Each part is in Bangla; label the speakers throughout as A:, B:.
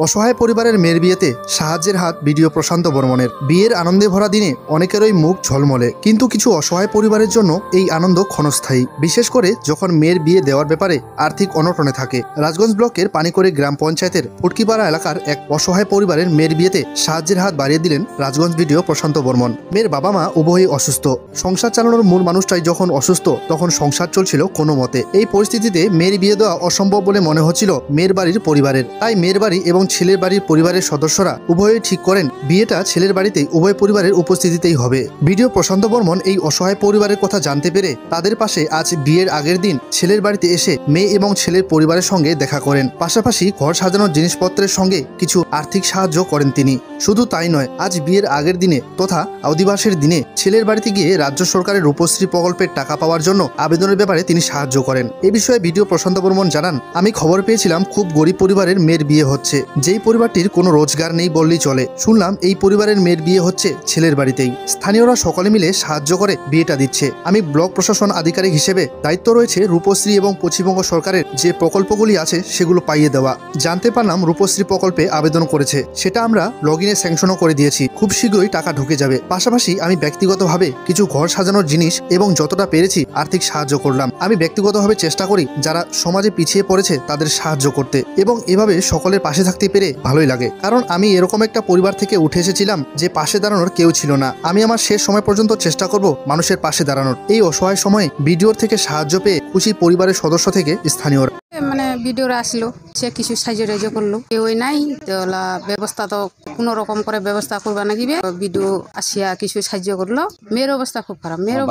A: অসহায় পরিবারের মেয়ের বিয়েতে সাহায্যের হাত ভিডিও প্রশান্ত বর্মনের। বিয়ের আনন্দে ভরা দিনে অনেকেরই মুখ ঝলমলে, কিন্তু কিছু অসহায় পরিবারের জন্য এই আনন্দ ক্ষণস্থায়ী, বিশেষ করে যখন মেয়ের বিয়ে দেওয়ার ব্যাপারে আর্থিক অনটনে থাকে। রাজগঞ্জ ব্লকের পানিকড়ি গ্রাম পঞ্চায়েতের ফুটকিপাড়া এলাকার এক অসহায় পরিবারের মেয়ের বিয়েতে সাহায্যের হাত বাড়িয়ে দিলেন রাজগঞ্জ ভিডিও প্রশান্ত বর্মন। মেয়ের বাবা মা উভয়ই অসুস্থ। সংসার চালানোর মূল মানুষটাই যখন অসুস্থ, তখন সংসার চলছিল কোনো মতে। এই পরিস্থিতিতে মেয়ের বিয়ে দেওয়া অসম্ভব বলে মনে হচ্ছিল মেয়ের বাড়ির পরিবারের। তাই মেয়ের বাড়ি এবং ছেলের বাড়ির পরিবারের সদস্যরা উভয়ই ঠিক করেন বিয়েটা ছেলের বাড়িতেই উভয় পরিবারের উপস্থিতিতেই হবে। ভিডিও প্রশান্ত বর্মন এই অসহায় পরিবারের কথা জানতে পেরে তাদের পাশে আজ বিয়ের আগের দিন ছেলের বাড়িতে এসে মেয়ে এবং ছেলের পরিবারের সঙ্গে দেখা করেন। পাশাপাশি ঘর সাজানোর জিনিসপত্রের সঙ্গে কিছু আর্থিক সাহায্য করেন তিনি। শুধু তাই নয়, আজ বিয়ের আগের দিনে তথা অধিবাসের দিনে ছেলের বাড়িতে গিয়ে রাজ্য সরকারের রূপশ্রী প্রকল্পের টাকা পাওয়ার জন্য আবেদনের ব্যাপারে তিনি সাহায্য করেন। এ বিষয়ে ভিডিও প্রশান্ত বর্মন জানান, আমি খবর পেয়েছিলাম খুব গরিব পরিবারের মেয়ের বিয়ে হচ্ছে, যেই পরিবারটির কোনো রোজগার নেই বললেই চলে। শুনলাম এই পরিবারের মেয়ের বিয়ে হচ্ছে ছেলের বাড়িতেই। স্থানীয়রা সকলে মিলে সাহায্য করে বিয়েটা দিচ্ছে। আমি ব্লক প্রশাসন আধিকারিক হিসেবে দায়িত্ব রয়েছে রূপশ্রী এবং পশ্চিমবঙ্গ সরকারের যে প্রকল্পগুলি আছে সেগুলো পাইয়ে দেওয়া। জানতে পারলাম রূপশ্রী প্রকল্পে আবেদন করেছে, সেটা আমরা লগইনে স্যাংশনও করে দিয়েছি। খুব শীঘ্রই টাকা ঢুকে যাবে। পাশাপাশি আমি ব্যক্তিগতভাবে কিছু ঘর সাজানোর জিনিস এবং যতটা পেরেছি আর্থিক সাহায্য করলাম। আমি ব্যক্তিগতভাবে চেষ্টা করি যারা সমাজে পিছিয়ে পড়েছে তাদের সাহায্য করতে, এবং এভাবে সকলের পাশে থাকতে পেরে ভালোই লাগে। কারণ আমি এরকম একটা পরিবার থেকে উঠে এসেছিলাম যে পাশে দাঁড়ানোর কেউ ছিল না। আমি আমার শেষ সময় পর্যন্ত চেষ্টা করব মানুষের পাশে দাঁড়ানোর। এই অসহায় সময়ে ভিডিওর থেকে সাহায্য পেয়ে খুশি পরিবারের সদস্য থেকে স্থানীয়রা।
B: মানে ভিডিওরা আসলো, সে কিছু সাহায্য করলো, কেউই নাই তোলা ব্যবস্থা তো কোনো রকম করে ব্যবস্থা করবা নাকি। ভিডিও আসিয়া কিছু সাহায্য করলো। মেয়ের অবস্থা খুব খারাপ। মেয়ের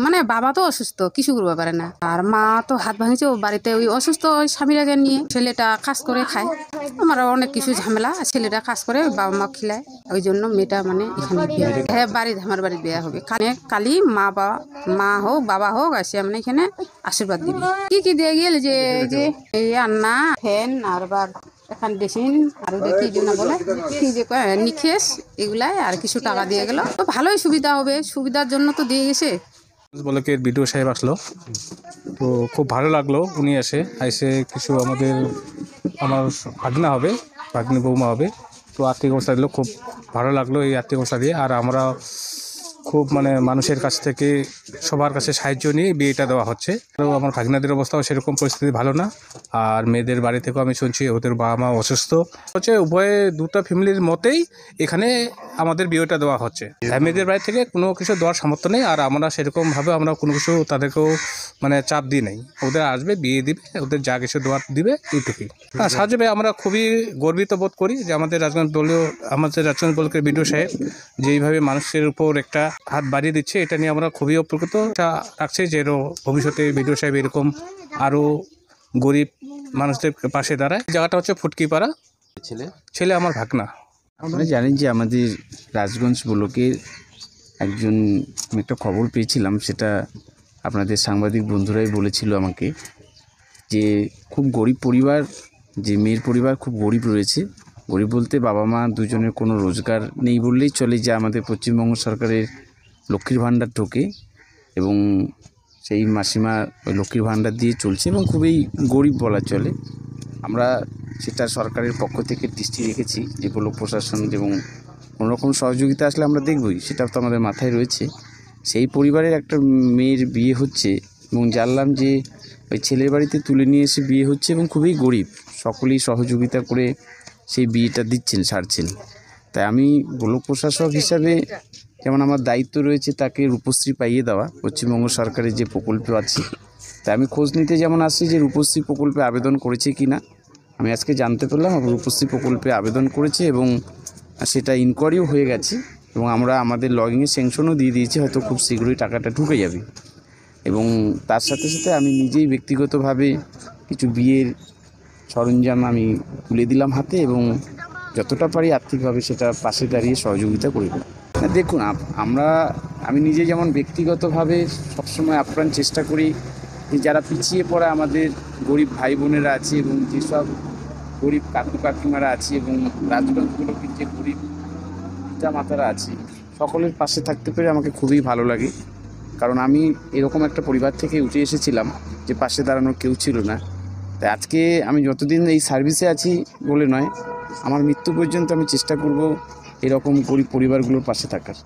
B: মানে বাবা তো অসুস্থ, কিছু করতে পারে না, আর মা তো হাত ভাঙিছে বাড়িতে। ওই অসুস্থ ওই স্বামীরাকে নিয়ে ছেলেটা কাজ করে খায়। আমার অনেক কিছু ঝামেলা। ছেলেটা কাজ করে বাবা মা খিলায়, ওই জন্য মেয়েটা মানে এখানে বিয়ে। হ্যাঁ, আমার বাড়ির বিয়ে হবে কালি। মা হোক বাবা হোক আসে মানে এখানে আশীর্বাদ দিবি। কি দিয়ে গেল যে এই আন্না ফ্যান আর এখন ড্রেসিং আর কি জন্য বলে কি যে নিখেস এগুলাই আর কিছু টাকা দিয়ে গেল, তো ভালোই সুবিধা হবে। সুবিধার জন্য তো দিয়ে গেছে।
C: ব্লকের বিডিও সাহেব আসলো, তো খুব ভালো লাগলো। উনি এসে কিছু আমার ভাগনা হবে, ভাগ্নি বৌমা হবে, তো আর্থিক অবস্থা দিল। খুব ভালো লাগলো এই আর্থিক অবস্থা দিয়ে। আর আমরা খুব মানুষের কাছ থেকে সবার কাছে সাহায্য নিয়ে বিয়েটা দেওয়া হচ্ছে। তো আমার ভাগনাদের অবস্থাও সেরকম পরিস্থিতি ভালো না। আর মেয়েদের বাড়ি থেকেও আমি শুনছি ওদের বাবা মা অসুস্থ হচ্ছে। উভয়ে দুটো ফ্যামিলির মতেই এখানে আমাদের বিয়েটা দেওয়া হচ্ছে। মেয়েদের বাড়ি থেকে কোনো কিছু দেওয়ার সামর্থ্য নেই, আর আমরা সেরকমভাবে আমরা কোনো কিছু তাদেরকেও চাপ দিই নাই। ওদের আসবে, বিয়ে দিবে, ওদের যা কিছু দেওয়ার দিবে, এইটুকুই। সাহায্য পেয়ে আমরা খুবই গর্বিত বোধ করি যে আমাদের রাজগঞ্জ ব্লকের বিডিও সাহেব যেইভাবে মানুষের উপর একটা হাত বাড়িয়ে দিচ্ছে, এটা নিয়ে আমরা খুবই উপকৃত রাখছি যে ভবিষ্যতে বিডিও সাহেব এরকম আরও গরিব মানুষদের পাশে দাঁড়ায়। জায়গাটা হচ্ছে ফুটকিপাড়া। ছেলে আমার ভাগনা।
D: আপনারা জানেন যে আমাদের রাজগঞ্জ ব্লকের আমি একটা খবর পেয়েছিলাম, সেটা আপনাদের সাংবাদিক বন্ধুরাই বলেছিল আমাকে, যে খুব গরিব পরিবার, যে মেয়ের পরিবার খুব গরিব রয়েছে। গরিব বলতে বাবা মা দুজনের কোনো রোজগার নেই বললেই চলে। যে আমাদের পশ্চিমবঙ্গ সরকারের লক্ষ্মীর ভাণ্ডার ঢোকে এবং সেই মাসিমা ওই লক্ষ্মীর ভাণ্ডার দিয়ে চলছে এবং খুবই গরিব বলা চলে। আমরা সেটা সরকারের পক্ষ থেকে দৃষ্টি রেখেছি যে ব্লক প্রশাসন এবং কোনোরকম সহযোগিতা আসলে আমরা দেখবই, সেটা তো আমাদের মাথায় রয়েছে। সেই পরিবারের একটা মেয়ের বিয়ে হচ্ছে এবং জানলাম যে ওই ছেলের বাড়িতে তুলে নিয়ে এসে বিয়ে হচ্ছে এবং খুবই গরিব। সকলেই সহযোগিতা করে সেই বিয়েটা ছাড়ছেন। তাই আমি ব্লক প্রশাসক হিসাবে যেমন আমার দায়িত্ব রয়েছে তাকে রূপশ্রী পাইয়ে দেওয়া, পশ্চিমবঙ্গ সরকারের যে প্রকল্প আছে, তাই আমি খোঁজ নিতে যেমন আসি যে রূপশ্রী প্রকল্পে আবেদন করেছে কি না। আমি আজকে জানতে পারলাম রূপশ্রী প্রকল্পে আবেদন করেছে এবং সেটা ইনকোয়ারিও হয়ে গেছে এবং আমরা আমাদের লগইনে স্যাংশনও দিয়ে দিয়েছি। হয়তো খুব শীঘ্রই টাকাটা ঢুকে যাবে। এবং তার সাথে সাথে আমি নিজেই ব্যক্তিগতভাবে কিছু বিয়ের সরঞ্জাম আমি তুলে দিলাম হাতে এবং যতটা পারি আর্থিকভাবে সেটা পাশে দাঁড়িয়ে সহযোগিতা করব। দেখুন, আমি নিজে যেমন ব্যক্তিগতভাবে সবসময় আপ্রাণ চেষ্টা করি যে যারা পিছিয়ে পড়া আমাদের গরিব ভাই বোনেরা আছে এবং যেসব গরিব কাকু কাকিমারা আছে এবং রাজগঞ্জগুলোকে যে গরিব পিতা মাতারা আছে, সকলের পাশে থাকতে পেরে আমাকে খুবই ভালো লাগে। কারণ আমি এরকম একটা পরিবার থেকে উঠে এসেছিলাম যে পাশে দাঁড়ানোর কেউ ছিল না। তাই আজকে আমি যতদিন এই সার্ভিসে আছি বলে নয়, আমার মৃত্যু পর্যন্ত আমি চেষ্টা করব এরকম গরিব পরিবারগুলোর পাশে থাকার।